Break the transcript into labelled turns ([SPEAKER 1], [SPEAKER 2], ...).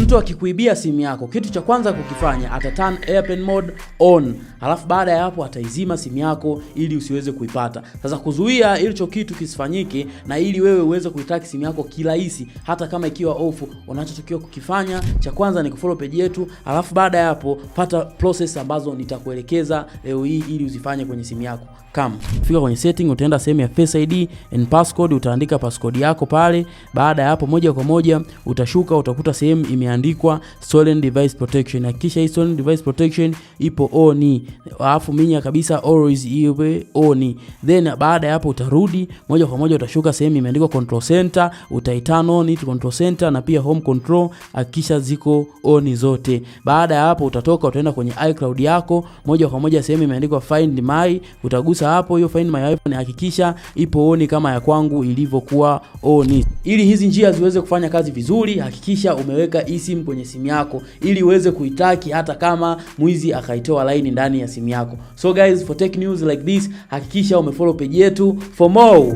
[SPEAKER 1] mtu akikuibia simu yako, kitu cha kwanza kukifanya ata turn airplane mode on, alafu baada ya hapo ataizima simu yako ili usiweze kuipata. Sasa kuzuia hicho kitu kisifanyike na ili wewe uweze kuitaki simu yako kirahisi hata kama ikiwa off, unachotakiwa kukifanya cha kwanza ni kufollow page yetu, alafu baada ya hapo pata process ambazo nitakuelekeza leo hii ili uzifanye kwenye simu yako. Kama fika kwenye setting, utaenda sehemu ya Face ID and passcode, utaandika passcode yako pale. Baada ya hapo moja kwa moja utashuka, utakuta sehemu imeandikwa stolen device protection. Hakikisha hii stolen device protection ipo on, alafu minya kabisa always iwe on. Then baada ya hapo utarudi moja kwa moja, utashuka sehemu imeandikwa control center, utaiturn on it control center na pia home control, hakikisha ziko on zote. Baada ya hapo utatoka, utaenda kwenye iCloud yako moja kwa moja, sehemu imeandikwa find my, utagusa hapo hiyo find my iPhone, hakikisha ipo on kama ya kwangu ilivyokuwa on. Ili hizi njia ziweze kufanya kazi vizuri, hakikisha umeweka eSIM kwenye simu yako ili uweze kuitaki hata kama mwizi akaitoa line ndani ya simu yako. So guys, for tech news like this, hakikisha umefollow page yetu for more.